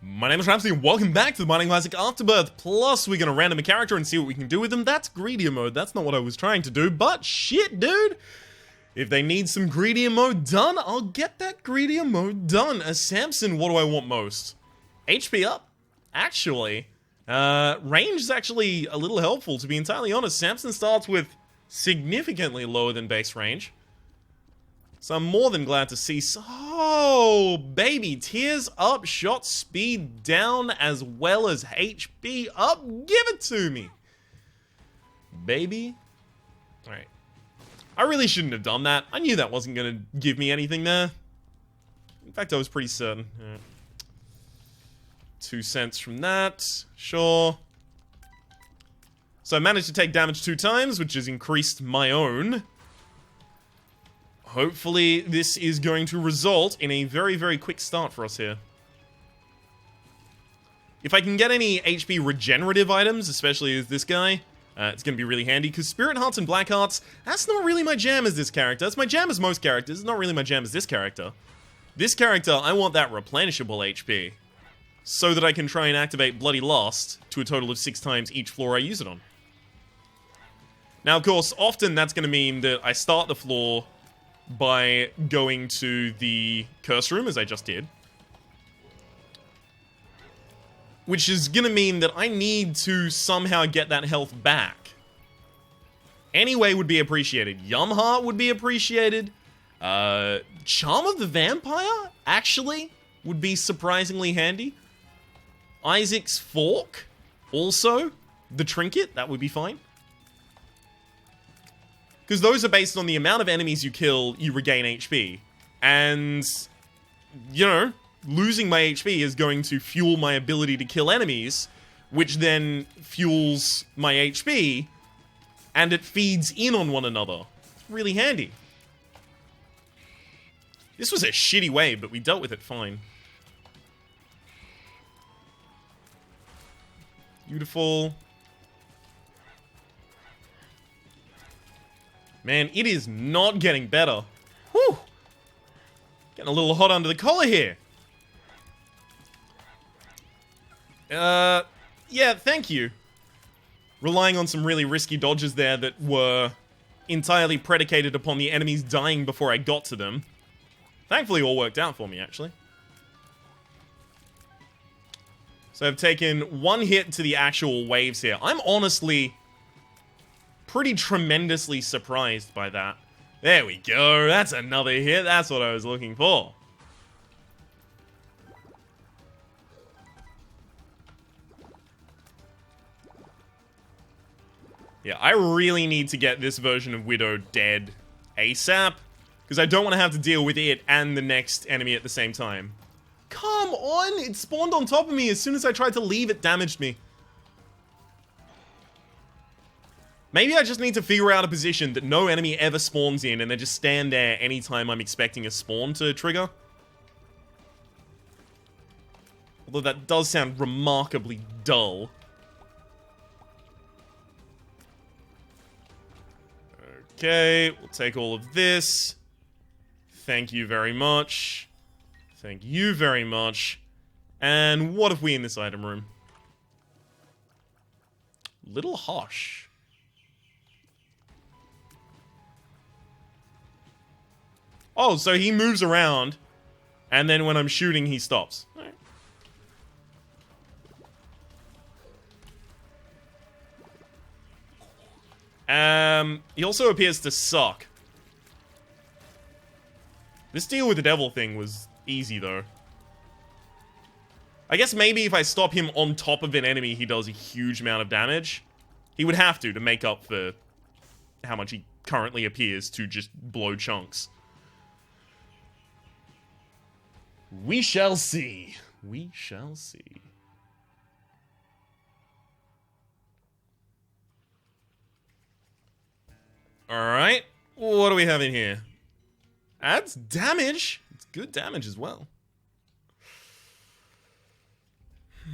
My name is Rhapsody and welcome back to the Mining Classic Afterbirth. Plus, we're gonna random a character and see what we can do with them. That's greedier mode. That's not what I was trying to do, but shit, dude. If they need some greedier mode done, I'll get that greedier mode done. As Samson, what do I want most? HP up? Actually. Range is actually a little helpful, to be entirely honest. Samson starts with significantly lower than base range. So I'm more than glad to see. Oh, baby, tears up, shot speed down, as well as HP up. Give it to me, baby. All right. I really shouldn't have done that. I knew that wasn't going to give me anything there. In fact, I was pretty certain. Yeah. 2 cents from that. Sure. So I managed to take damage 2 times, which has increased my own. Hopefully, this is going to result in a very, very quick start for us here. If I can get any HP regenerative items, especially as this guy, it's going to be really handy, because Spirit Hearts and Black Hearts, that's not really my jam as this character. That's my jam as most characters. It's not really my jam as this character. This character, I want that replenishable HP, so that I can try and activate Bloody Lust to a total of 6 times each floor I use it on. Now, of course, often that's going to mean that I start the floor by going to the curse room, as I just did. Which is gonna mean that I need to somehow get that health back. Anyway would be appreciated. Yum Heart would be appreciated. Charm of the Vampire, actually, would be surprisingly handy. Isaac's Fork, also. The Trinket, that would be fine. Because those are based on the amount of enemies you kill, you regain HP. And, you know, losing my HP is going to fuel my ability to kill enemies, which then fuels my HP, and it feeds in on one another. It's really handy. This was a shitty wave, but we dealt with it fine. Beautiful. Man, it is not getting better. Whew. Getting a little hot under the collar here. Yeah, thank you. Relying on some really risky dodges there that were entirely predicated upon the enemies dying before I got to them. Thankfully, all worked out for me, actually. So I've taken 1 hit to the actual waves here. I'm honestly pretty tremendously surprised by that. There we go. That's another hit. That's what I was looking for. Yeah, I really need to get this version of Widow dead ASAP, because I don't want to have to deal with it and the next enemy at the same time. Come on! It spawned on top of me as soon as I tried to leave, it damaged me. Maybe I just need to figure out a position that no enemy ever spawns in and then just stand there anytime I'm expecting a spawn to trigger. Although that does sound remarkably dull. Okay, we'll take all of this. Thank you very much. Thank you very much. And what have we in this item room? Little Hosh. Oh, so he moves around, and then when I'm shooting, he stops. All right. He also appears to suck. This deal with the devil thing was easy, though. I guess maybe if I stop him on top of an enemy, he does a huge amount of damage. He would have to make up for how much he currently appears to just blow chunks. We shall see. We shall see. Alright. What do we have in here? Adds damage. It's good damage as well.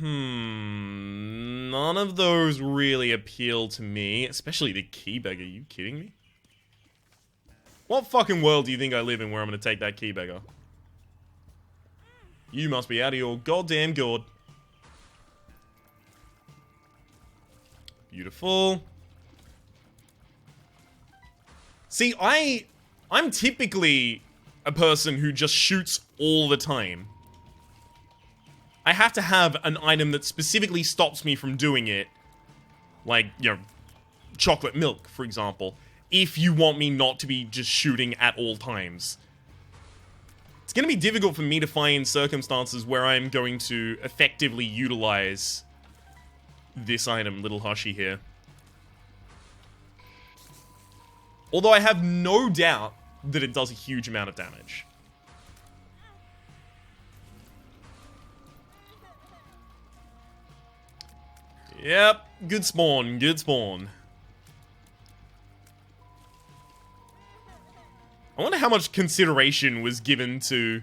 None of those really appeal to me. Especially the Keybegger. Are you kidding me? What fucking world do you think I live in where I'm gonna take that Keybegger? You must be out of your goddamn gourd. Beautiful. See, I'm typically a person who just shoots all the time. I have to have an item that specifically stops me from doing it. Like, you know, chocolate milk, for example. If you want me not to be just shooting at all times. It's going to be difficult for me to find circumstances where I'm going to effectively utilize this item, Little Hushy here. Although I have no doubt that it does a huge amount of damage. Yep, good spawn, good spawn. I wonder how much consideration was given to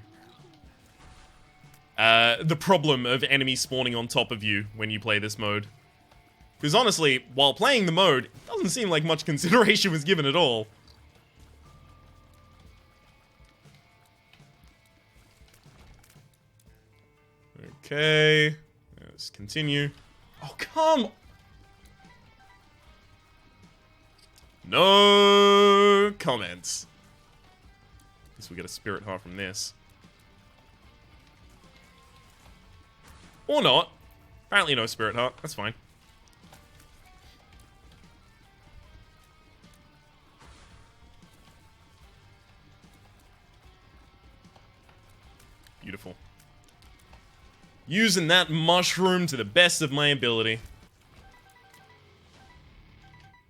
the problem of enemies spawning on top of you when you play this mode. Because honestly, while playing the mode, it doesn't seem like much consideration was given at all. Okay, let's continue. Oh, come! No comments. Guess we get a spirit heart from this. Or not. Apparently no spirit heart, that's fine. Beautiful. Using that mushroom to the best of my ability.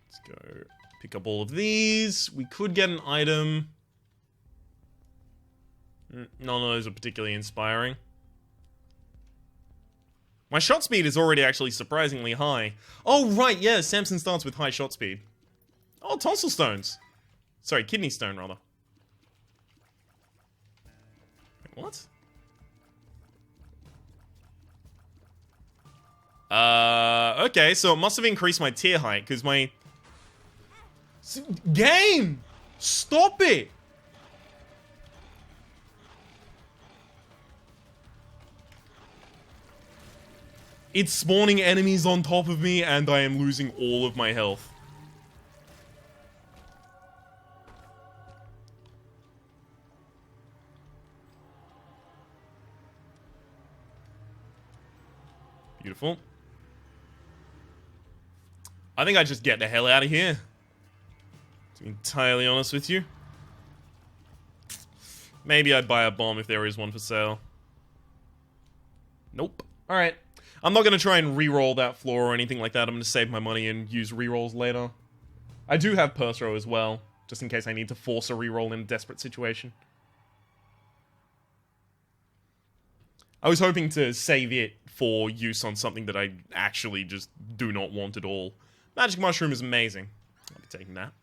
Let's go pick up all of these. We could get an item. None of those are particularly inspiring. My shot speed is already actually surprisingly high. Oh, right, yeah, Samson starts with high shot speed. Oh, tonsil stones. Sorry, kidney stone, rather. Wait, what? Okay, so it must have increased my tier height, because my... Game! Stop it! It's spawning enemies on top of me, and I am losing all of my health. Beautiful. I think I just get the hell out of here. To be entirely honest with you. Maybe I'd buy a bomb if there is one for sale. Nope. Alright. I'm not going to try and re-roll that floor or anything like that. I'm going to save my money and use re-rolls later. I do have Perthrow as well, just in case I need to force a re-roll in a desperate situation. I was hoping to save it for use on something that I actually just do not want at all. Magic Mushroom is amazing. I'll be taking that.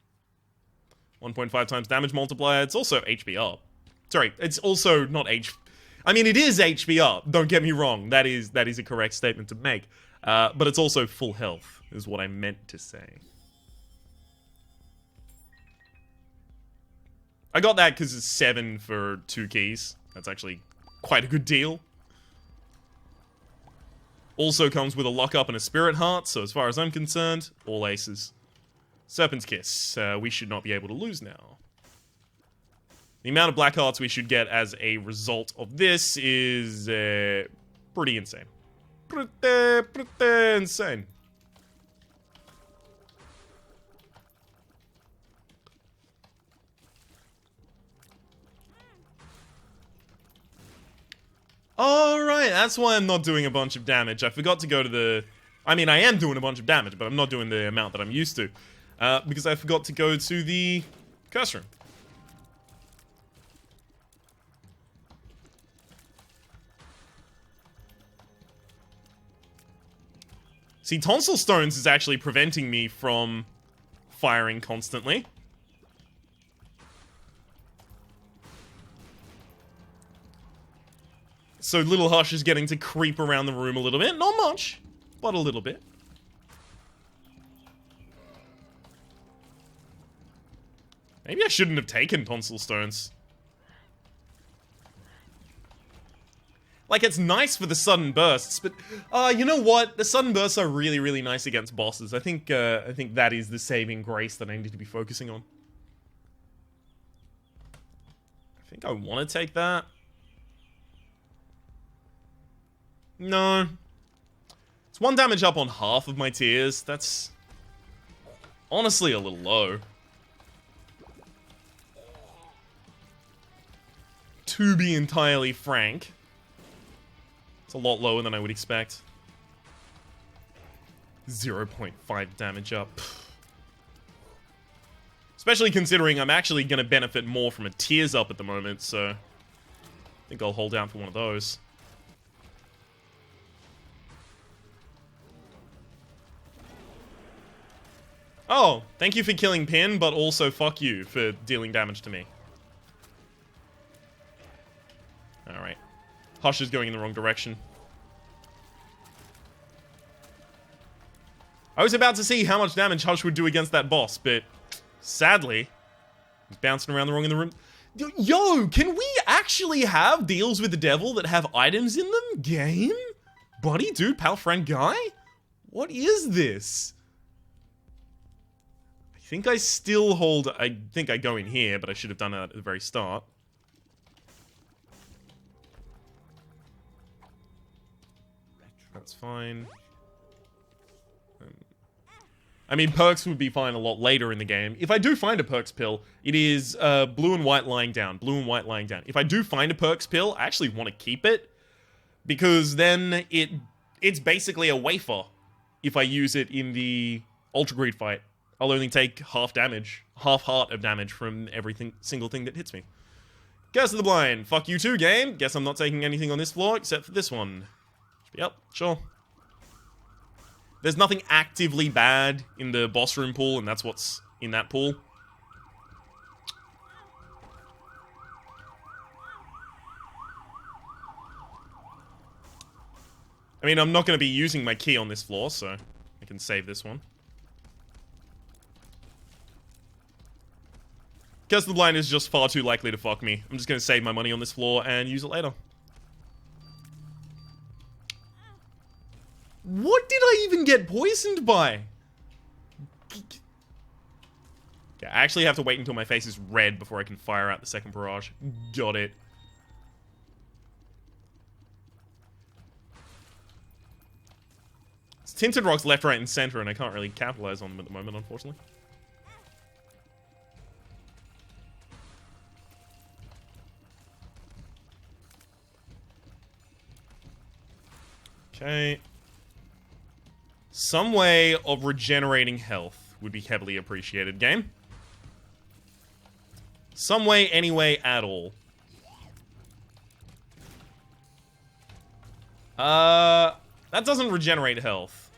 1.5 times damage multiplier. It's also HP up. Sorry, it's also not I mean, it is HP up. Don't get me wrong. That is a correct statement to make. But it's also full health, is what I meant to say. I got that because it's 7 for 2 keys. That's actually quite a good deal. Also comes with a lock-up and a spirit heart, so as far as I'm concerned, all aces. Serpent's Kiss. We should not be able to lose now. The amount of black hearts we should get as a result of this is pretty insane. Pretty insane. Alright, that's why I'm not doing a bunch of damage. I forgot to go to the... I mean, I am doing a bunch of damage, but I'm not doing the amount that I'm used to. Because I forgot to go to the curse room. See, tonsil stones is actually preventing me from firing constantly. So Little Hush is getting to creep around the room a little bit. Not much, but a little bit. Maybe I shouldn't have taken tonsil stones. Like, it's nice for the sudden bursts, but, you know what? The sudden bursts are really, really nice against bosses. I think that is the saving grace that I need to be focusing on. I think I want to take that. No. It's 1 damage up on half of my tiers. That's honestly a little low. To be entirely frank. It's a lot lower than I would expect. 0.5 damage up. Especially considering I'm actually going to benefit more from a tears up at the moment, so I think I'll hold out for one of those. Oh, thank you for killing Pin, but also fuck you for dealing damage to me. Alright. Hush is going in the wrong direction. I was about to see how much damage Hush would do against that boss, but sadly, he's bouncing around the wrong in the room. Yo, can we actually have deals with the devil that have items in them? Game? Buddy, dude, pal, friend, guy? What is this? I think I still hold... I think I go in here, but I should have done that at the very start. That's fine. I mean, perks would be fine a lot later in the game. If I do find a perks pill, it is blue and white lying down. Blue and white lying down. If I do find a perks pill, I actually want to keep it. Because then it's basically a wafer if I use it in the Ultra Greed fight. I'll only take half damage. Half heart of damage from single thing that hits me. Curse of the Blind. Fuck you too, game. Guess I'm not taking anything on this floor except for this one. Yep, sure. There's nothing actively bad in the boss room pool, and that's what's in that pool. I mean, I'm not going to be using my key on this floor, so I can save this one. Curse of the Blind is just far too likely to fuck me. I'm just going to save my money on this floor and use it later. What did I even get poisoned by? Yeah, I actually have to wait until my face is red before I can fire out the second barrage. Got it. It's tinted rocks left, right, and center, and I can't really capitalize on them at the moment, unfortunately. Okay. Some way of regenerating health would be heavily appreciated, game. Some way, anyway, at all. That doesn't regenerate health.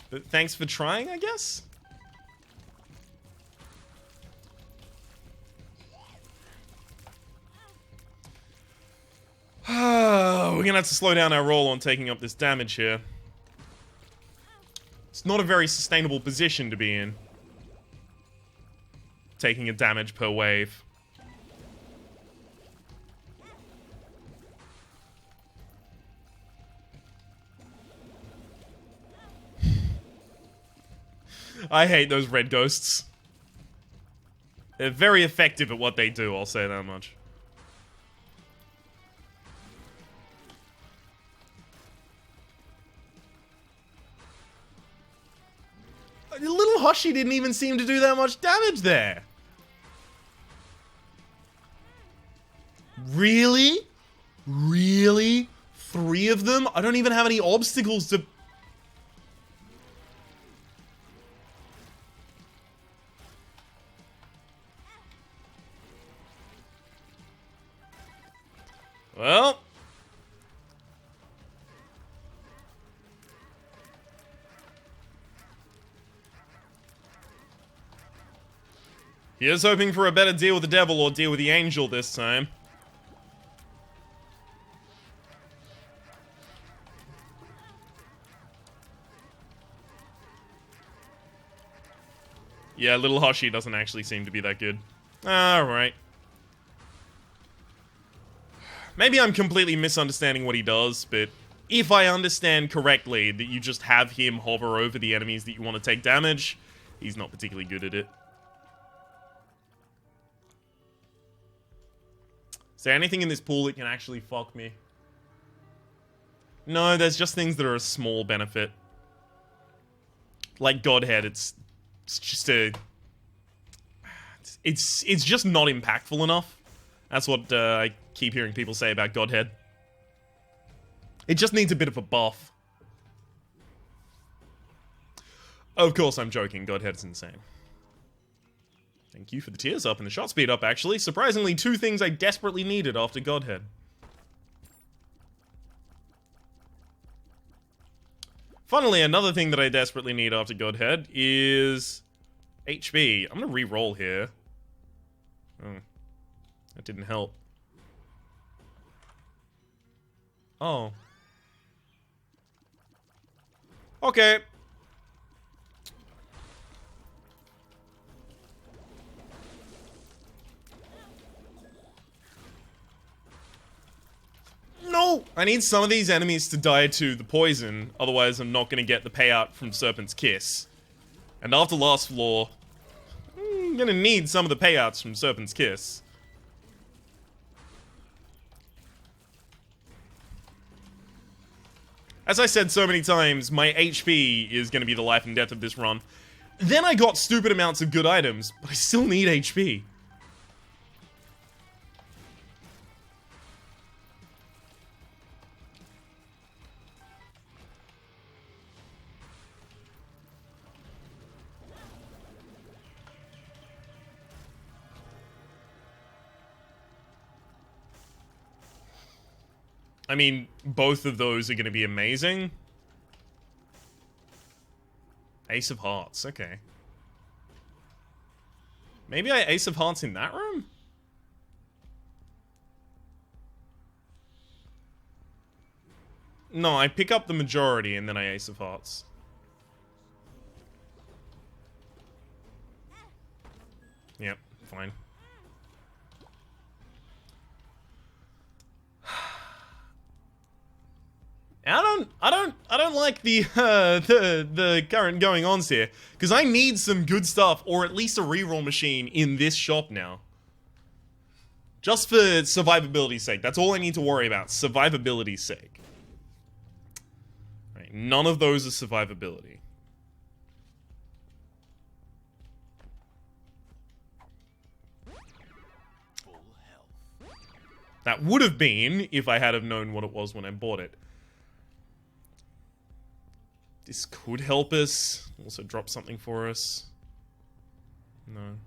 But thanks for trying, I guess? We're gonna have to slow down our roll on taking up this damage here. It's not a very sustainable position to be in. Taking a damage per wave. I hate those red ghosts. They're very effective at what they do, I'll say that much. Little Hoshi didn't even seem to do that much damage there. Really? Really? 3 of them? I don't even have any obstacles to... Well... Here's hoping for a better deal with the devil or deal with the angel this time. Yeah, little Hoshi doesn't actually seem to be that good. Alright. Maybe I'm completely misunderstanding what he does, but if I understand correctly that you just have him hover over the enemies that you want to take damage, he's not particularly good at it. Is there anything in this pool that can actually fuck me? No, there's just things that are a small benefit. Like Godhead, it's just a... It's just not impactful enough. That's what I keep hearing people say about Godhead. It just needs a bit of a buff. Of course I'm joking, Godhead's insane. Thank you for the tears up and the shot speed up, actually. Surprisingly, two things I desperately needed after Godhead. Funnily, another thing that I desperately need after Godhead is HP. I'm gonna re-roll here. Oh. That didn't help. Oh. Okay. No! I need some of these enemies to die to the poison, otherwise I'm not going to get the payout from Serpent's Kiss. And after last floor, I'm going to need some of the payouts from Serpent's Kiss. As I said so many times, my HP is going to be the life and death of this run. Then I got stupid amounts of good items, but I still need HP. I mean, both of those are going to be amazing. Ace of Hearts, okay. Maybe I Ace of Hearts in that room? No, I pick up the majority and then I Ace of Hearts. Yep, fine. I don't like the current going ons here, because I need some good stuff, or at least a reroll machine in this shop now. Just for survivability's sake. That's all I need to worry about. Survivability's sake. Right, none of those are survivability. That would have been if I had have known what it was when I bought it. This could help us. Also drop something for us. No.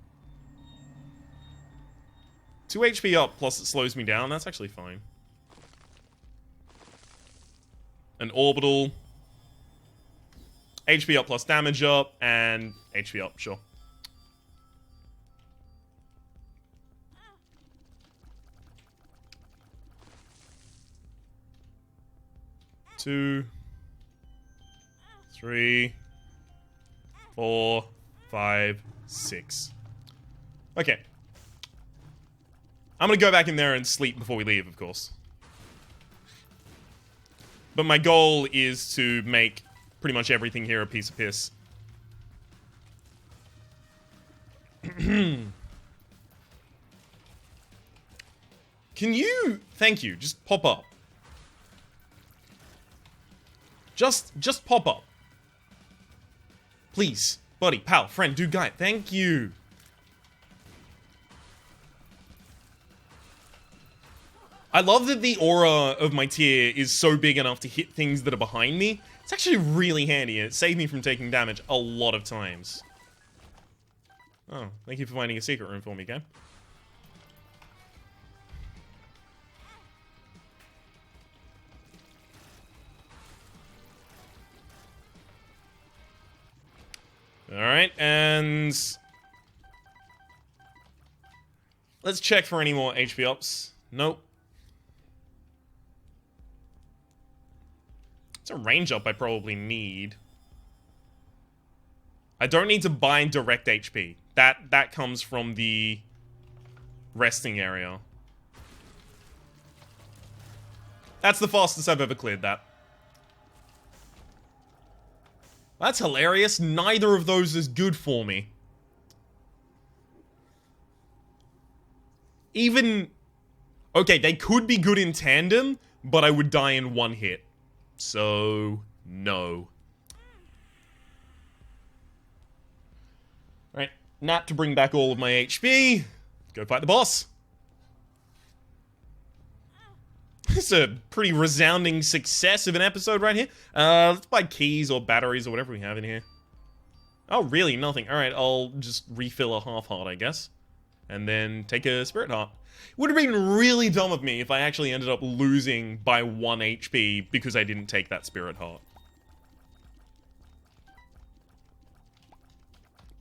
2 HP up, plus it slows me down. That's actually fine. An orbital. HP up plus damage up, and HP up, sure. Two. 3, 4, 5, 6. Okay. I'm gonna go back in there and sleep before we leave, of course. But my goal is to make pretty much everything here a piece of piss. Can you... Thank you. Just pop up. Just pop up. Please. Buddy, pal, friend, dude, guy. Thank you. I love that the aura of my tier is so big enough to hit things that are behind me. It's actually really handy, and it saved me from taking damage a lot of times. Oh, thank you for finding a secret room for me, game. Alright, and... let's check for any more HP ups. Nope. It's a range up I probably need. I don't need to bind direct HP. That comes from the resting area. That's the fastest I've ever cleared that. That's hilarious. Neither of those is good for me. Even... Okay, they could be good in tandem, but I would die in one hit. So, no. Right, Nat to bring back all of my HP. Go fight the boss. It's a pretty resounding success of an episode right here. Let's buy keys or batteries or whatever we have in here. Oh, really? Nothing. Alright, I'll just refill a half heart, I guess. And then take a spirit heart. Would have been really dumb of me if I actually ended up losing by 1 HP because I didn't take that spirit heart.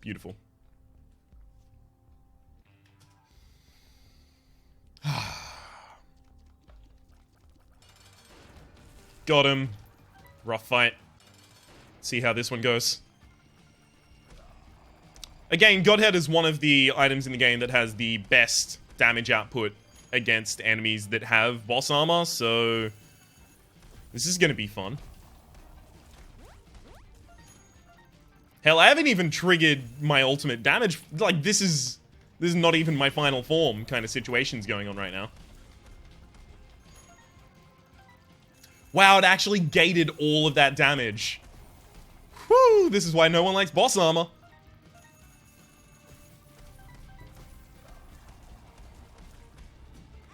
Beautiful. Got him. Rough fight. See how this one goes. Again, Godhead is one of the items in the game that has the best damage output against enemies that have boss armor, so this is gonna be fun. Hell, I haven't even triggered my ultimate damage. Like, this is not even my final form kind of situations going on right now. Wow, it actually gated all of that damage. Whew, this is why no one likes boss armor.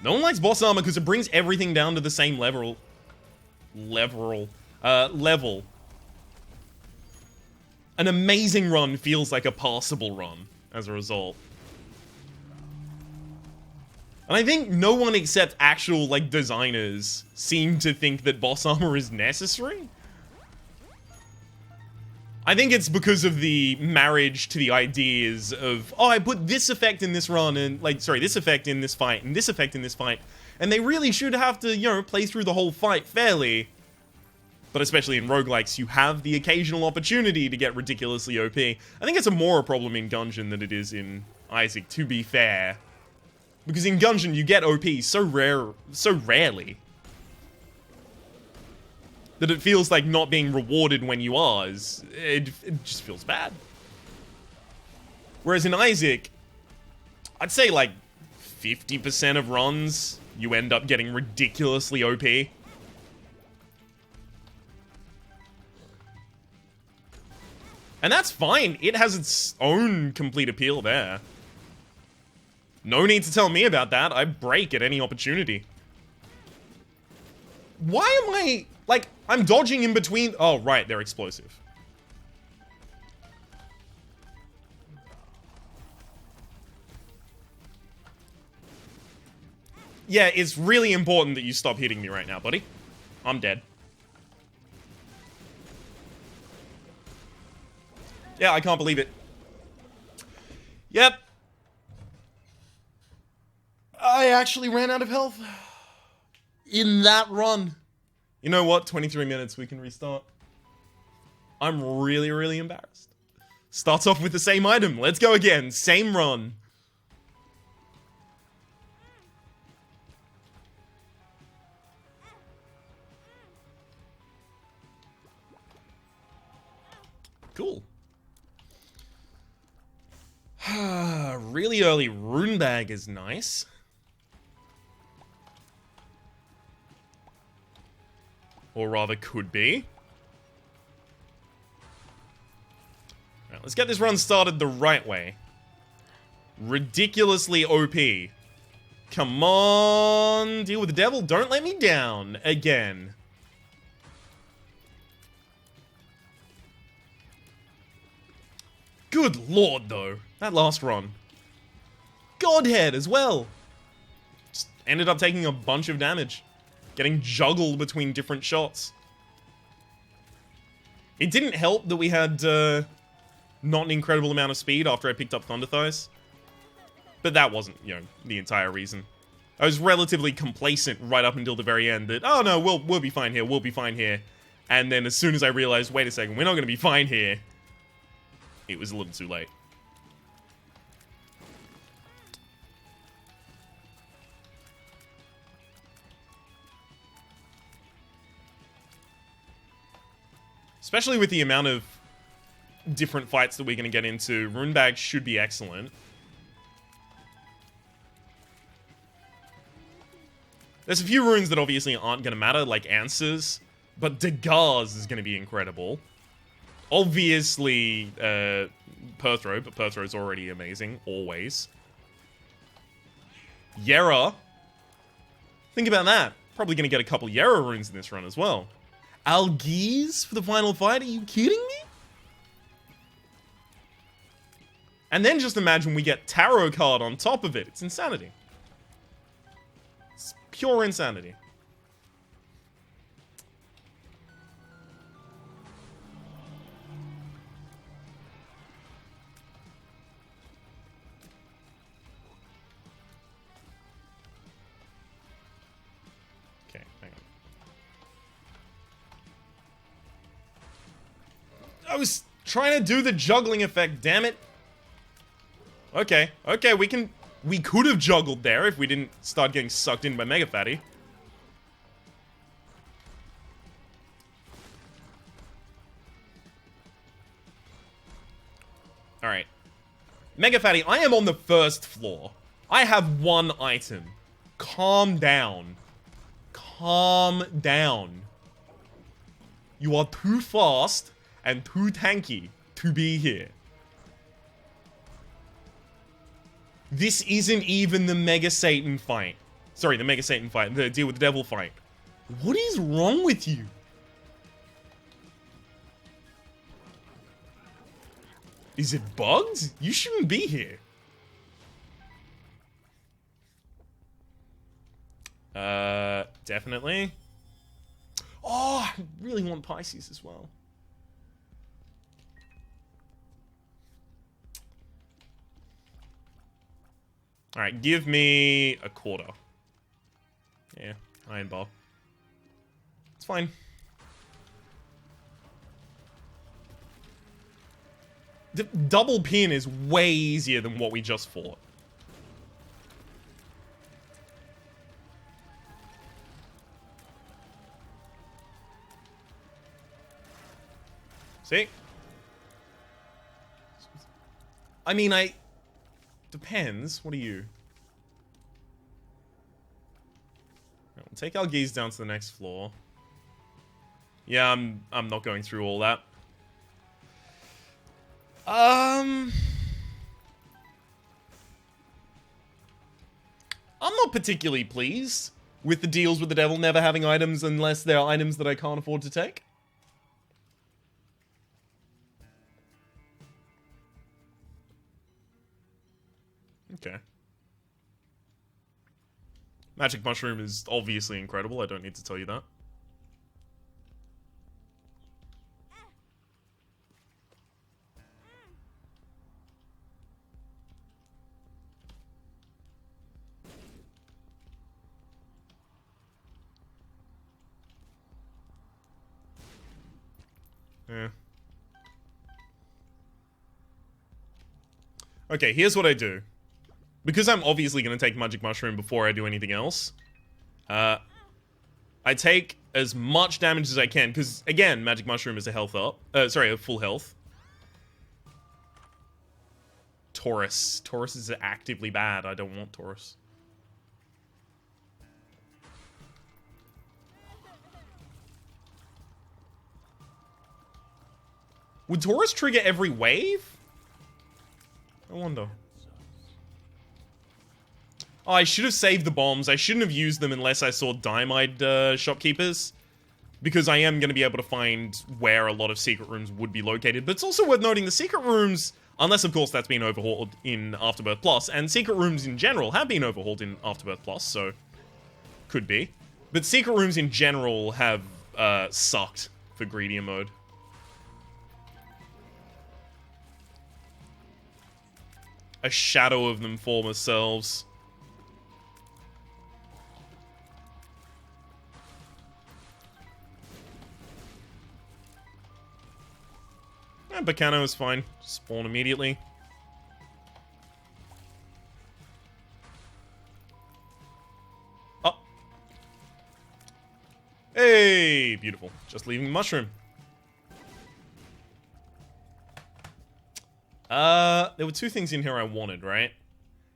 No one likes boss armor because it brings everything down to the same level. Level. An amazing run feels like a passable run as a result. And I think no one except actual, like, designers seem to think that boss armor is necessary. I think it's because of the marriage to the ideas of, oh, I put this effect in this run, and, like, sorry, this effect in this fight, and this effect in this fight. And they really should have to, you know, play through the whole fight fairly. But especially in roguelikes, you have the occasional opportunity to get ridiculously OP. I think it's more a problem in Gungeon than it is in Isaac, to be fair. Because in Gungeon, you get OP so rarely. That it feels like not being rewarded when you are, it just feels bad. Whereas in Isaac, I'd say like 50% of runs, you end up getting ridiculously OP. And that's fine, it has its own complete appeal there. No need to tell me about that, I break at any opportunity. Why am I... Like, I'm dodging in between... Oh, right, they're explosive. Yeah, it's really important that you stop hitting me right now, buddy. I'm dead. Yeah, I can't believe it. Yep. I actually ran out of health. In that run. You know what? 23 minutes, we can restart. I'm really, really embarrassed. Starts off with the same item. Let's go again. Same run. Cool. Really early rune bag is nice. Or rather, could be. Right, let's get this run started the right way. Ridiculously OP. Come on, deal with the devil. Don't let me down again. Good lord, though. That last run. Godhead as well. Just ended up taking a bunch of damage. Getting juggled between different shots. It didn't help that we had not an incredible amount of speed after I picked up Thunder Thighs. But that wasn't, you know, the entire reason. I was relatively complacent right up until the very end that, oh no, we'll be fine here, we'll be fine here. And then as soon as I realized, wait a second, we're not going to be fine here, it was a little too late. Especially with the amount of different fights that we're going to get into. Rune Bag should be excellent. There's a few runes that obviously aren't going to matter, like Answers, but Dagaz is going to be incredible. Obviously, Perthro, but Perthro's already amazing, always. Yera. Think about that. Probably going to get a couple Yera runes in this run as well. Algiz for the final fight? Are you kidding me? And then just imagine we get Tarot card on top of it. It's insanity. It's pure insanity. Okay, hang on. I was trying to do the juggling effect, damn it. Okay, okay, we could have juggled there if we didn't start getting sucked in by Mega Fatty. Alright. Mega Fatty, I am on the first floor. I have one item. Calm down. Calm down. You are too fast and too tanky to be here. This isn't even the Mega Satan fight. Sorry, the Mega Satan fight. The Deal with the Devil fight. What is wrong with you? Is it bugged? You shouldn't be here. Definitely. Oh, I really want Pisces as well. Alright, give me a quarter. Yeah, iron bar. It's fine. The double pin is way easier than what we just fought. See? I mean, depends. What are you? We'll take our geese down to the next floor. Yeah, I'm not going through all that. I'm not particularly pleased with the deals with the devil never having items unless they're items that I can't afford to take. Okay. Magic Mushroom is obviously incredible. I don't need to tell you that. Yeah. Okay, here's what I do. Because I'm obviously going to take Magic Mushroom before I do anything else, I take as much damage as I can, because, again, Magic Mushroom is a health up. Sorry, a full health. Taurus. Taurus is actively bad. I don't want Taurus. Would Taurus trigger every wave? I wonder. Oh, I should have saved the bombs. I shouldn't have used them unless I saw Diamide shopkeepers. Because I am going to be able to find where a lot of secret rooms would be located. But it's also worth noting the secret rooms, unless of course that's been overhauled in Afterbirth Plus, and secret rooms in general have been overhauled in Afterbirth Plus, so could be. But secret rooms in general have sucked for greedier mode. A shadow of them form themselves. Bacano is fine. Spawn immediately. Oh. Hey, beautiful. Just leaving the mushroom. There were two things in here I wanted, right?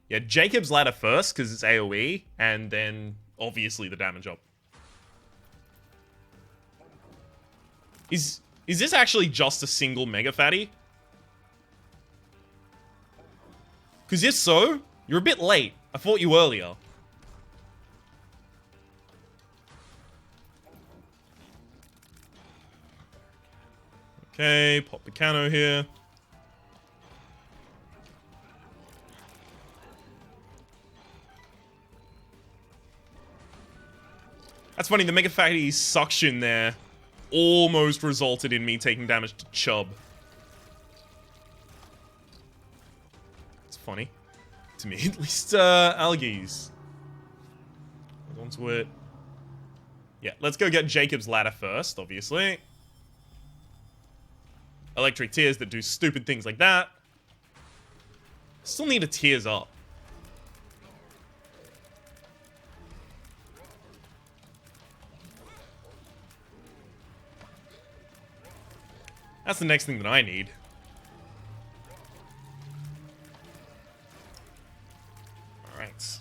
Yeah, Jacob's Ladder first, because it's AoE, and then, obviously, the damage up. Is this actually just a single Mega Fatty? Because if so, you're a bit late. I fought you earlier. Okay, pop the cano here. That's funny, the Mega Fatty's suction there almost resulted in me taking damage to Chubb. It's funny. To me, at least, Algies. Hold on to it. Yeah, let's go get Jacob's Ladder first, obviously. Electric Tears that do stupid things like that. Still need a Tears up. That's the next thing that I need. Alright.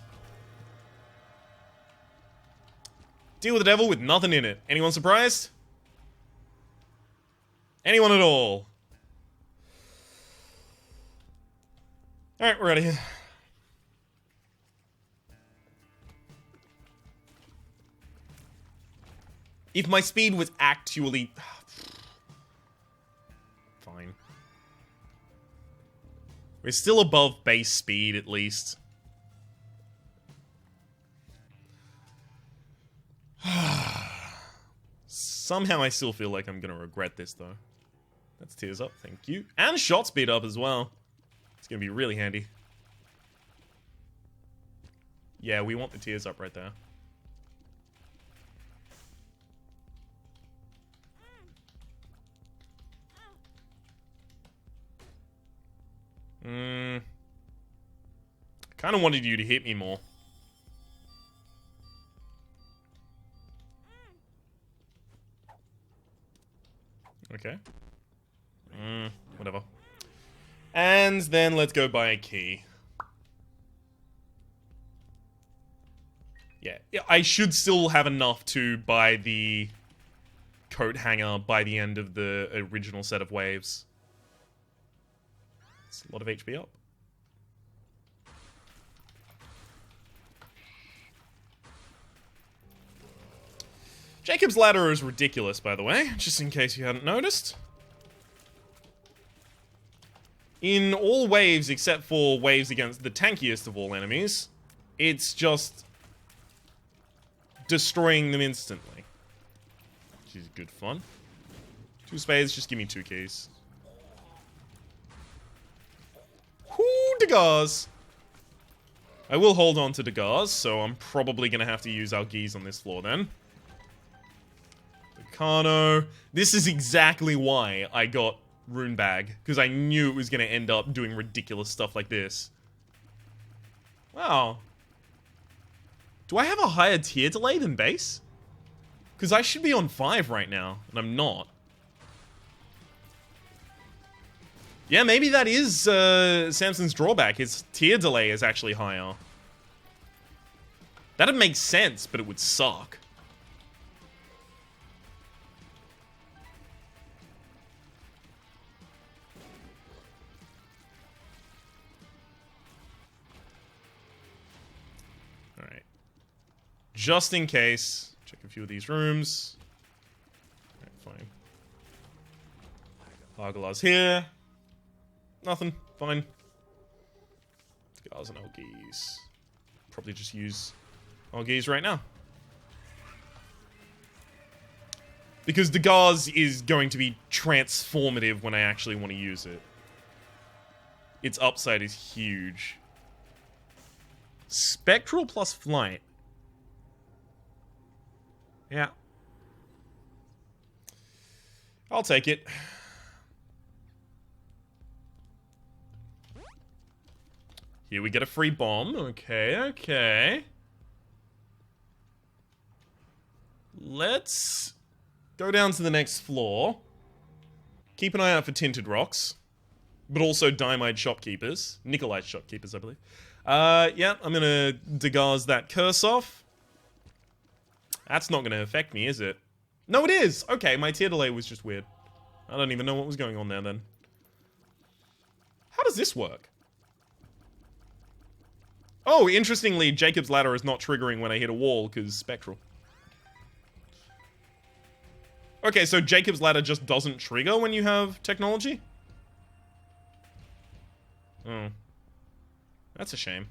Deal with the devil with nothing in it. Anyone surprised? Anyone at all? Alright, we're out of here. If my speed was actually... Fine. We're still above base speed, at least. Somehow I still feel like I'm gonna regret this, though. That's Tears up, thank you. And shot speed up as well. It's gonna be really handy. Yeah, we want the Tears up right there. I kind of wanted you to hit me more. Okay. Whatever. And then let's go buy a key. Yeah, I should still have enough to buy the coat hanger by the end of the original set of waves. It's a lot of HP up. Jacob's Ladder is ridiculous, by the way, just in case you hadn't noticed. In all waves, except for waves against the tankiest of all enemies, it's just destroying them instantly. Which is good fun. 2 spades, just give me 2 keys. Whoo, Dagars! I will hold on to Dagars, so I'm probably going to have to use Algies on this floor then. Kano. This is exactly why I got Rune Bag, because I knew it was going to end up doing ridiculous stuff like this. Wow. Do I have a higher tier delay than base? Because I should be on 5 right now, and I'm not. Yeah, maybe that is Samson's drawback. His tier delay is actually higher. That'd make sense, but it would suck. Alright. Just in case, check a few of these rooms. Alright, fine. Argalar's here. Nothing. Fine. Dagars and Algies. Probably just use Algies right now. Because Dagars is going to be transformative when I actually want to use it. Its upside is huge. Spectral plus flight. Yeah. I'll take it. Here we get a free bomb. Okay, okay. Let's go down to the next floor. Keep an eye out for tinted rocks. but also Diamide shopkeepers. Nikolite shopkeepers, I believe. Yeah, I'm gonna Degaz that curse off. That's not gonna affect me, is it? No, it is! Okay, my tier delay was just weird. I don't even know what was going on there then. How does this work? Oh, interestingly, Jacob's Ladder is not triggering when I hit a wall, because Spectral. Okay, so Jacob's Ladder just doesn't trigger when you have technology? Oh. That's a shame.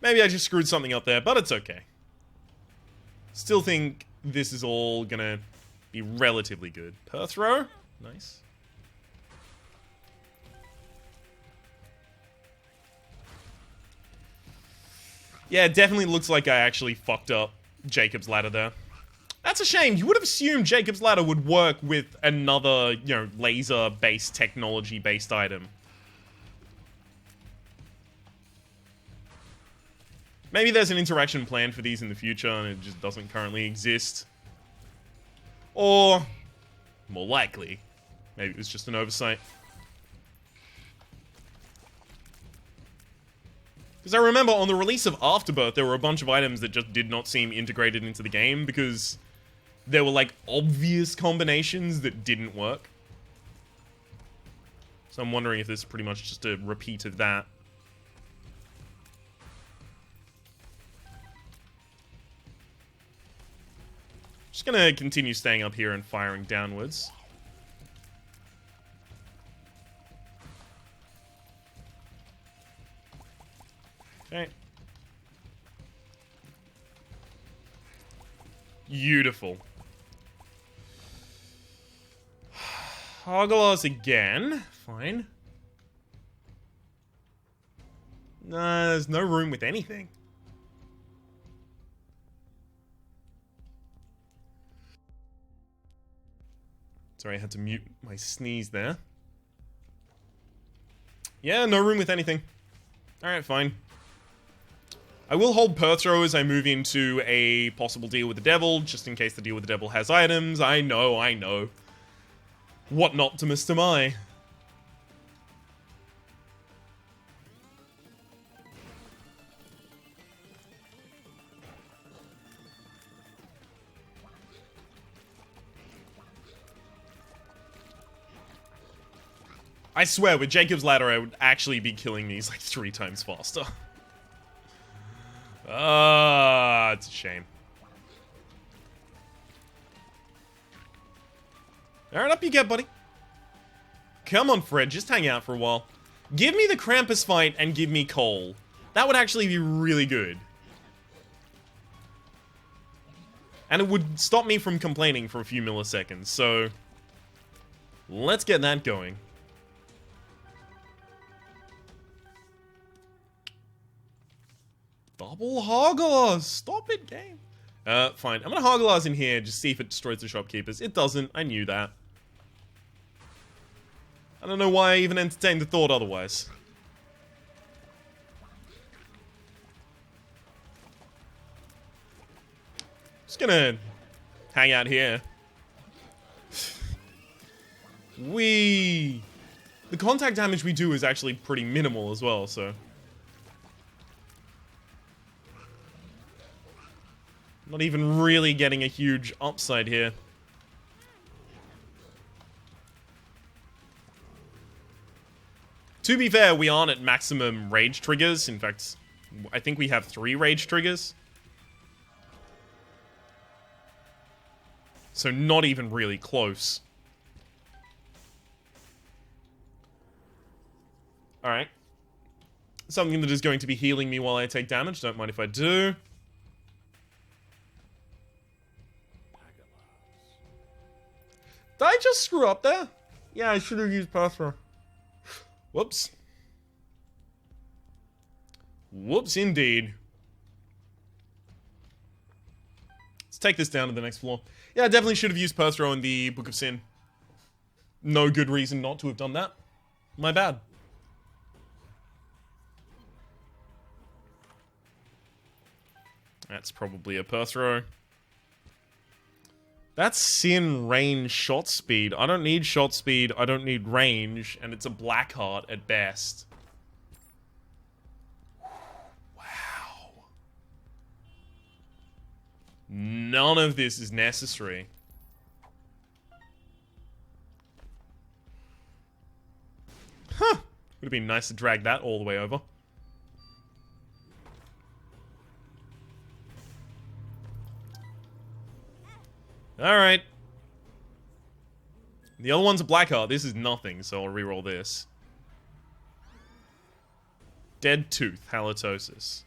Maybe I just screwed something up there, but it's okay. Still think this is all gonna be relatively good. Perthrow? Nice. Yeah, it definitely looks like I actually fucked up Jacob's Ladder there. That's a shame. You would have assumed Jacob's Ladder would work with another, you know, laser-based, technology-based item. Maybe there's an interaction plan for these in the future and it just doesn't currently exist. Or, more likely, maybe it was just an oversight. Because I remember on the release of Afterbirth, there were a bunch of items that just did not seem integrated into the game because there were, like, obvious combinations that didn't work. So I'm wondering if this is pretty much just a repeat of that. Just gonna continue staying up here and firing downwards. Okay. Beautiful. Hoglars again. Fine. No, there's no room with anything. Sorry, I had to mute my sneeze there. Yeah, no room with anything. Alright, fine. I will hold Perthrow as I move into a possible deal with the devil, just in case the deal with the devil has items. I know. What an optimist am I? I swear, with Jacob's Ladder, I would actually be killing these like 3 times faster. Ah, it's a shame. Alright, up you get, buddy. Come on, Fred, just hang out for a while. Give me the Krampus fight and give me Cole. That would actually be really good. And it would stop me from complaining for a few milliseconds, so let's get that going. Double Hoglars! Stop it, game. Fine. I'm gonna Hoglars in here, just see if it destroys the shopkeepers. It doesn't. I knew that. I don't know why I even entertained the thought otherwise. Just gonna hang out here. The contact damage we do is actually pretty minimal as well, so not even really getting a huge upside here. To be fair, we aren't at maximum rage triggers. In fact, I think we have 3 rage triggers. So not even really close. Alright. Something that is going to be healing me while I take damage. Don't mind if I do. Did I just screw up there? Yeah, I should have used Pathra. Whoops. Whoops, indeed. Let's take this down to the next floor. Yeah, I definitely should have used Perthrow in the Book of Sin. No good reason not to have done that. My bad. That's probably a Perthrow. That's Sin range shot speed. I don't need shot speed, I don't need range, and it's a black heart at best. Wow. None of this is necessary. Huh. Would have been nice to drag that all the way over. Alright. The other one's a black heart. This is nothing, so I'll reroll this. Dead tooth, halitosis.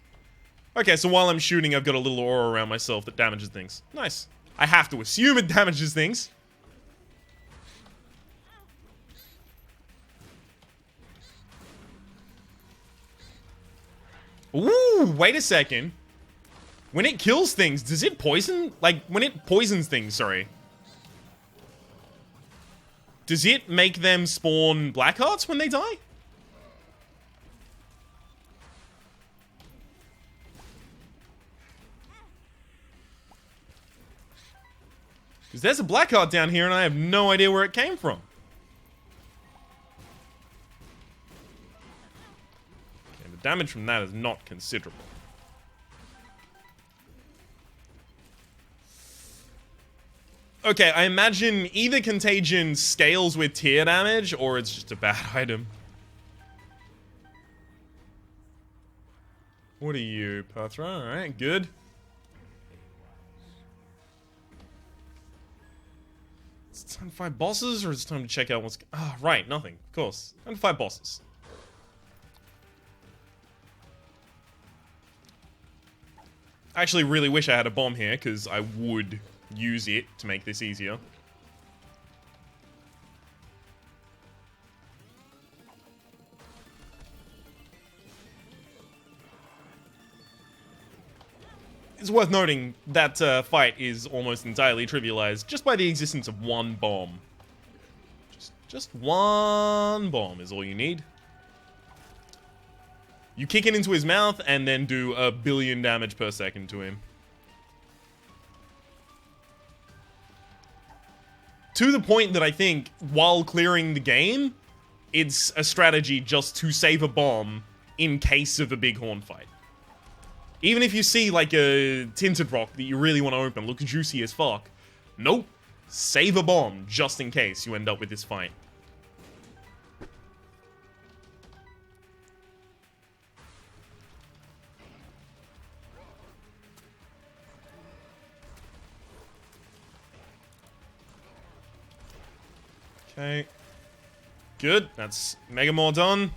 Okay, so while I'm shooting, I've got a little aura around myself that damages things. Nice. I have to assume it damages things. Ooh, wait a second. When it kills things, does it poison? Like, when it poisons things, sorry. Does it make them spawn black hearts when they die? Because there's a black heart down here and I have no idea where it came from. Okay, the damage from that is not considerable. Okay, I imagine either Contagion scales with tier damage, or it's just a bad item. What are you, Pathra? Alright, good. Is it time to fight bosses, or is it time to check out what's... Ah, right, nothing. Of course. Time to fight bosses. I actually really wish I had a bomb here, because I would... use it to make this easier. It's worth noting that fight is almost entirely trivialized just by the existence of one bomb. Just one bomb is all you need. You kick it into his mouth and then do 1 billion damage per second to him. To the point that I think, while clearing the game, it's a strategy just to save a bomb in case of a bighorn fight. Even if you see, like, a tinted rock that you really want to open, look juicy as fuck. Nope. Save a bomb, just in case you end up with this fight. Okay. Good. That's Mega More done.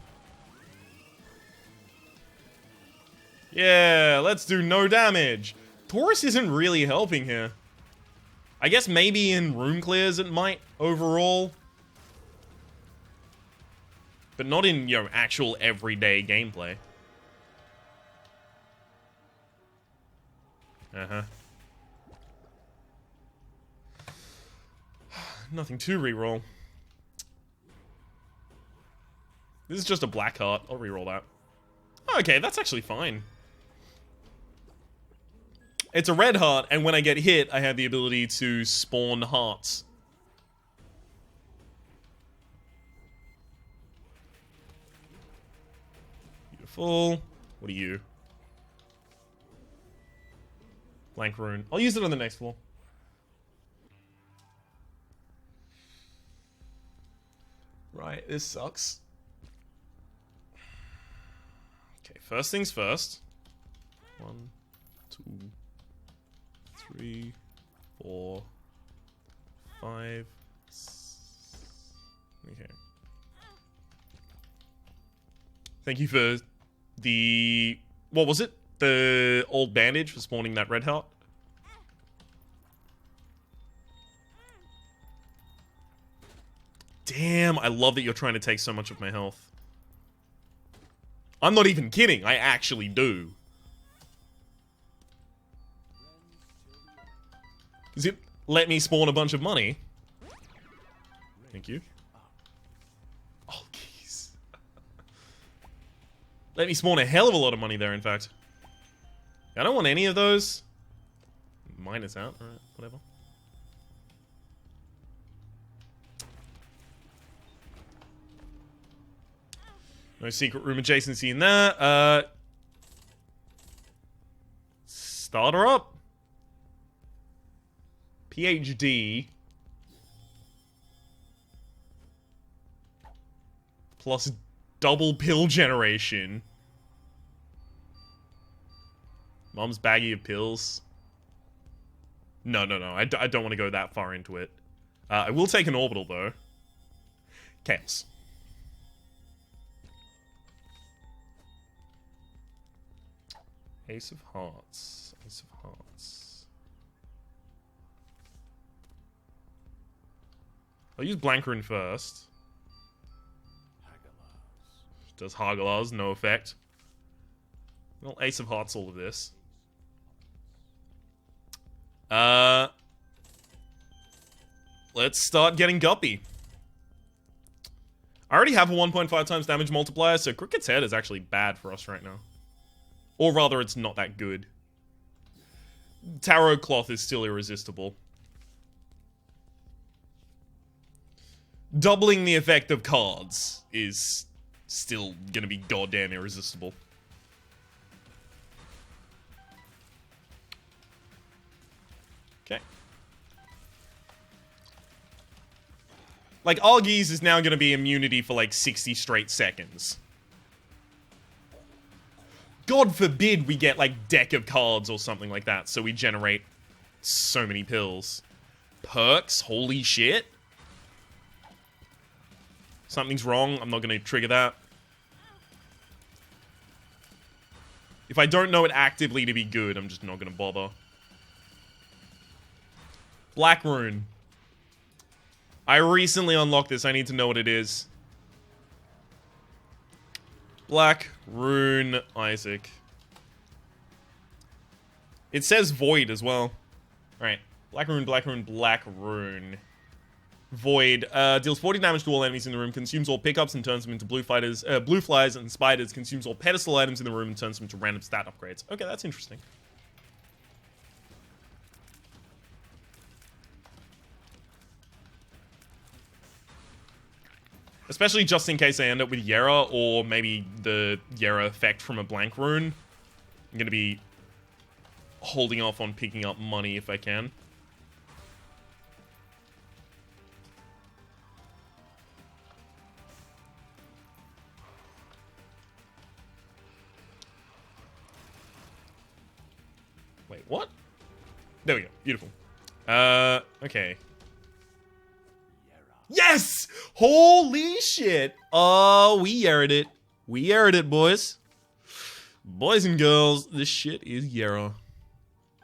Yeah, let's do no damage. Taurus isn't really helping here. I guess maybe in room clears it might, overall. But not in, you know, actual everyday gameplay. Uh-huh. Nothing to reroll. This is just a black heart. I'll reroll that. Okay, that's actually fine. It's a red heart, and when I get hit, I have the ability to spawn hearts. Beautiful. What are you? Blank rune. I'll use it on the next floor. Right, this sucks. Okay, first things first. 1, 2, 3, 4, 5. Okay. Thank you for the... what was it? The old bandage for spawning that red heart? Damn, I love that you're trying to take so much of my health. I'm not even kidding, I actually do. Does it let me spawn a bunch of money? Thank you. Oh, keys. Let me spawn a hell of a lot of money there, in fact. I don't want any of those. Mine is out, alright, whatever. No secret room adjacency in there. Starter up. PhD. Plus double pill generation. Mom's baggie of pills. No. I don't want to go that far into it. I will take an orbital, though. Chaos. Ace of Hearts. Ace of Hearts. I'll use Blank Rune first. Does Hagalaz, no effect. Well, Ace of Hearts, all of this. Let's start getting Guppy. I already have a 1.5 times damage multiplier, so Cricket's Head is actually bad for us right now. Or rather, it's not that good. Tarot Cloth is still irresistible. Doubling the effect of cards is still gonna be goddamn irresistible. Okay. Like, Argies is now gonna be immunity for like 60 straight seconds. God forbid we get, like, deck of cards or something like that, so we generate so many pills. Perks? Holy shit. Something's wrong. I'm not going to trigger that. If I don't know it actively to be good, I'm just not going to bother. Black Rune. I recently unlocked this. I need to know what it is. Black Rune Isaac. It says Void as well. Alright. Black Rune, Black Rune, Black Rune. Void. Deals 40 damage to all enemies in the room, consumes all pickups and turns them into blue fighters, blue flies and spiders, consumes all pedestal items in the room and turns them into random stat upgrades. Okay, that's interesting. Especially just in case I end up with Yera, or maybe the Yera effect from a Blank Rune. I'm gonna be holding off on picking up money if I can. Wait, what? There we go. Beautiful. Okay. Yes! Holy shit! Oh, we Yera'd it. We Yera'd it, boys. Boys and girls, this shit is Yera.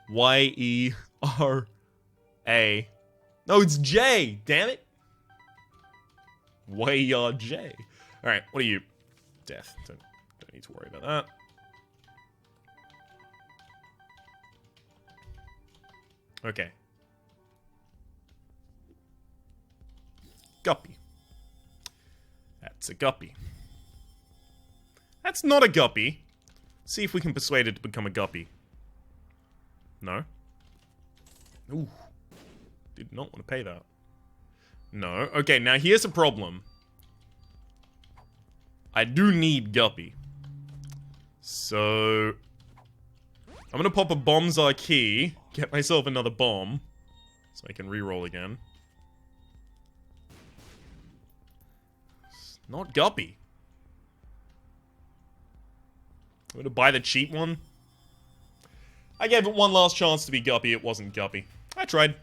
Y-E-R-A. No, it's J! Damn it! Y-E-R-J. Alright, what are you? Death. Don't need to worry about that. Okay. Guppy. That's a Guppy. That's not a Guppy. See if we can persuade it to become a Guppy. No. Ooh. Did not want to pay that. No. Okay, now here's a problem. I do need Guppy. So I'm gonna pop a Bombzar key, get myself another bomb, so I can reroll again. Not Guppy. I'm gonna buy the cheap one. I gave it one last chance to be Guppy. It wasn't Guppy. I tried.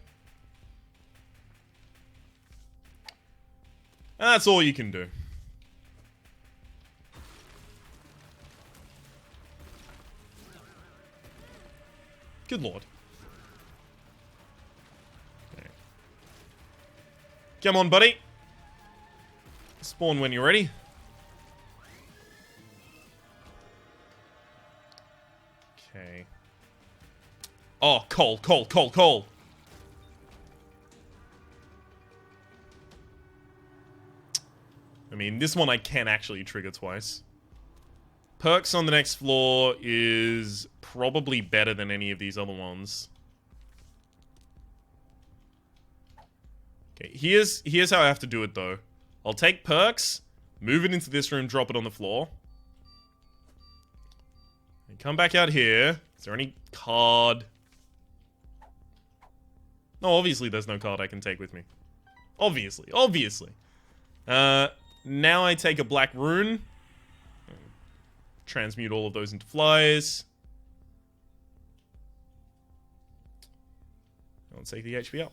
And that's all you can do. Good lord. Okay. Come on, buddy. Spawn when you're ready. Okay. Oh, coal. I mean, this one I can actually trigger twice. Perks on the next floor is probably better than any of these other ones. Okay, here's how I have to do it, though. I'll take perks, Move it into this room, drop it on the floor. And come back out here. Is there any card? No, obviously there's no card I can take with me. Obviously. Now I take a black rune. Transmute all of those into flies. I'll take the HP up.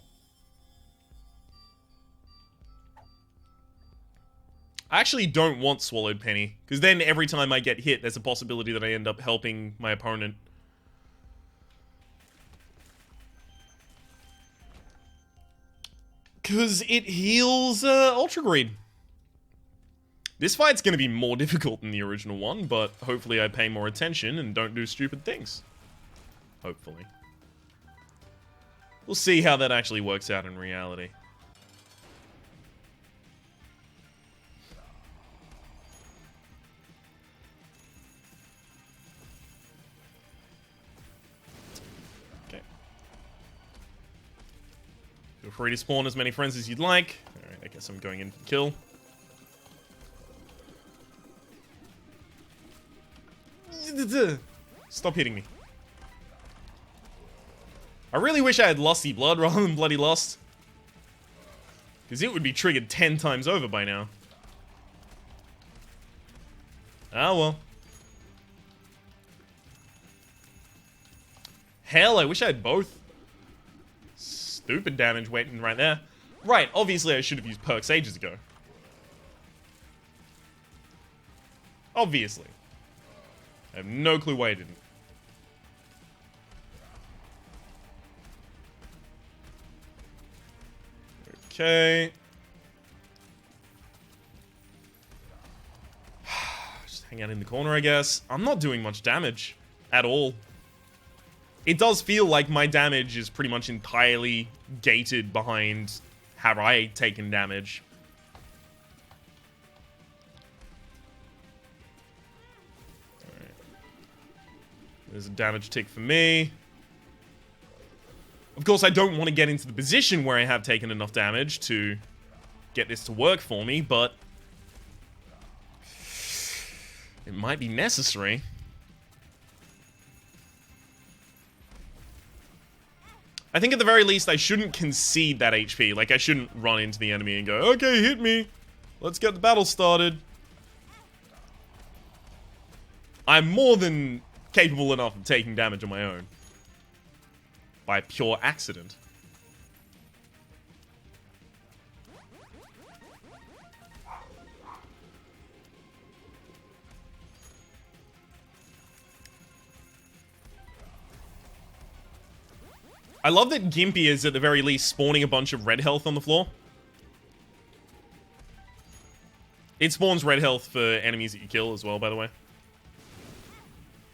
I actually don't want Swallowed Penny, because then every time I get hit, there's a possibility that I end up helping my opponent. Because it heals Ultra Greed. This fight's going to be more difficult than the original one, but hopefully I pay more attention and don't do stupid things. Hopefully. We'll see how that actually works out in reality. Okay. Feel free to spawn as many friends as you'd like. Alright, I guess I'm going in for the kill. Stop hitting me. I really wish I had Lusty Blood rather than Bloody Lust. Because it would be triggered 10 times over by now. Ah, well. Hell, I wish I had both. Stupid damage waiting right there. Right, obviously I should have used perks ages ago. Obviously. I have no clue why I didn't. Okay. Just hang out in the corner, I guess. I'm not doing much damage at all. It does feel like my damage is pretty much entirely gated behind have I taken damage. Alright. There's a damage tick for me. Of course, I don't want to get into the position where I have taken enough damage to get this to work for me, but it might be necessary. I think at the very least I shouldn't concede that HP. Like, I shouldn't run into the enemy and go, okay, hit me. Let's get the battle started. I'm more than capable enough of taking damage on my own. By pure accident. I love that Gimpy is at the very least spawning a bunch of red health on the floor. It spawns red health for enemies that you kill as well, by the way.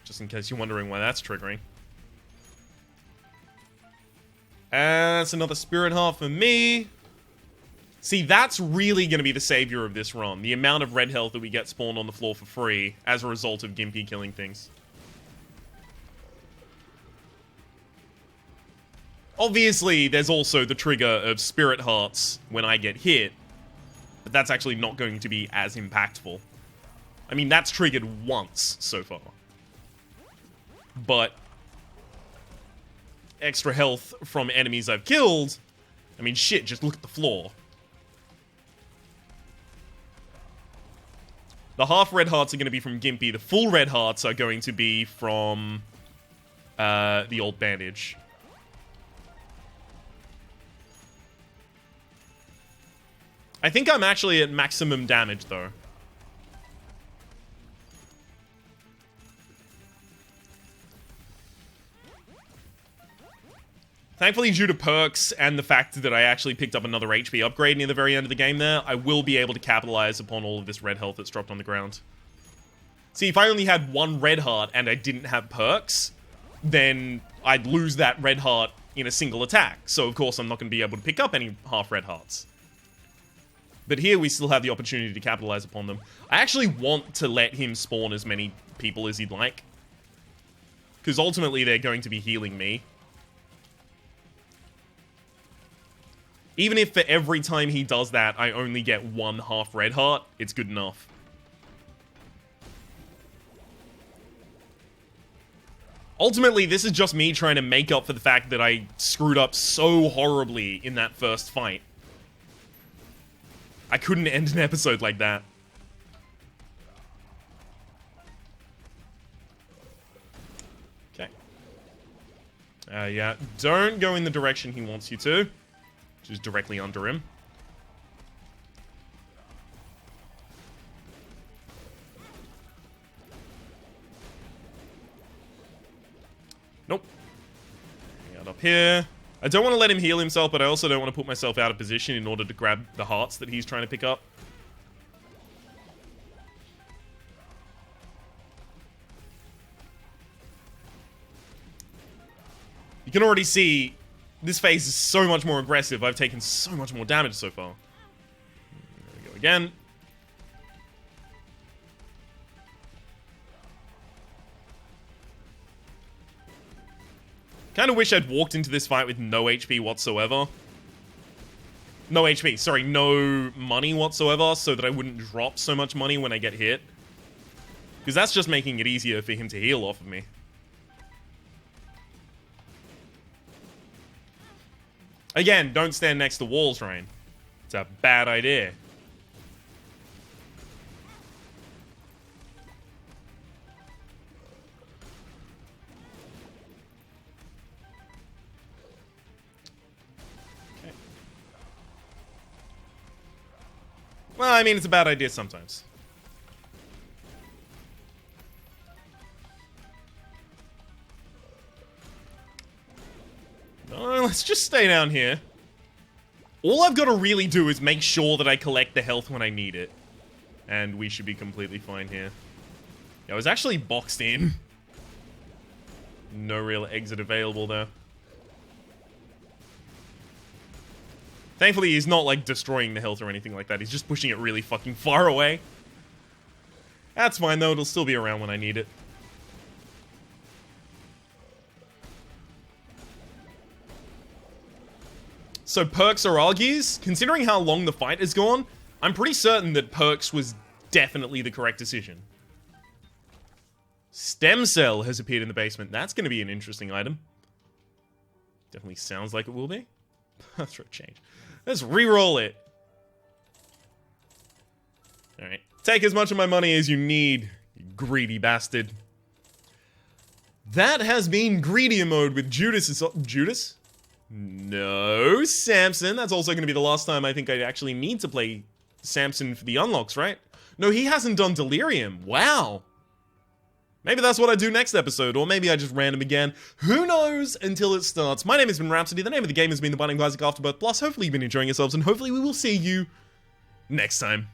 Just in case you're wondering why that's triggering. And that's another spirit heart for me. See, that's really going to be the savior of this run. The amount of red health that we get spawned on the floor for free as a result of Gimpy killing things. Obviously, there's also the trigger of spirit hearts when I get hit. But that's actually not going to be as impactful. I mean, that's triggered once so far. But extra health from enemies I've killed. I mean, shit, just look at the floor. The half red hearts are going to be from Gimpy. The full red hearts are going to be from the old bandage. I think I'm actually at maximum damage, though. Thankfully, due to perks and the fact that I actually picked up another HP upgrade near the very end of the game there, I will be able to capitalize upon all of this red health that's dropped on the ground. See, if I only had one red heart and I didn't have perks, then I'd lose that red heart in a single attack. So, of course, I'm not going to be able to pick up any half red hearts. But here we still have the opportunity to capitalize upon them. I actually want to let him spawn as many people as he'd like. Because ultimately they're going to be healing me. Even if for every time he does that, I only get 1 half red heart, it's good enough. Ultimately, this is just me trying to make up for the fact that I screwed up so horribly in that first fight. I couldn't end an episode like that. Okay. Yeah, don't go in the direction he wants you to. Which is directly under him. Nope. Out up here. I don't want to let him heal himself, but I also don't want to put myself out of position in order to grab the hearts that he's trying to pick up. You can already see this phase is so much more aggressive. I've taken so much more damage so far. There we go again. Kind of wish I'd walked into this fight with no HP whatsoever. No HP, sorry, no money whatsoever, so that I wouldn't drop so much money when I get hit. Because that's just making it easier for him to heal off of me. Again, don't stand next to walls, Ryan. It's a bad idea. Okay. Well, I mean, it's a bad idea sometimes. No, let's just stay down here. All I've got to really do is make sure that I collect the health when I need it. And we should be completely fine here. Yeah, I was actually boxed in. No real exit available there. Thankfully, he's not, like, destroying the health or anything like that. He's just pushing it really fucking far away. That's fine, though. It'll still be around when I need it. So Perks or Argues? Considering how long the fight has gone, I'm pretty certain that Perks was definitely the correct decision. Stem Cell has appeared in the basement. That's going to be an interesting item. Definitely sounds like it will be. Throw change. Let's re-roll it. Alright. Take as much of my money as you need, you greedy bastard. That has been Greedier Mode with Judas. Judas? No, Samson. That's also going to be the last time I think I actually need to play Samson for the unlocks, right? No, he hasn't done Delirium. Wow. Maybe that's what I do next episode, or maybe I just random again. Who knows until it starts. My name has been Rhapsody. The name of the game has been The Binding of Isaac Afterbirth Plus. Hopefully you've been enjoying yourselves, and hopefully we will see you next time.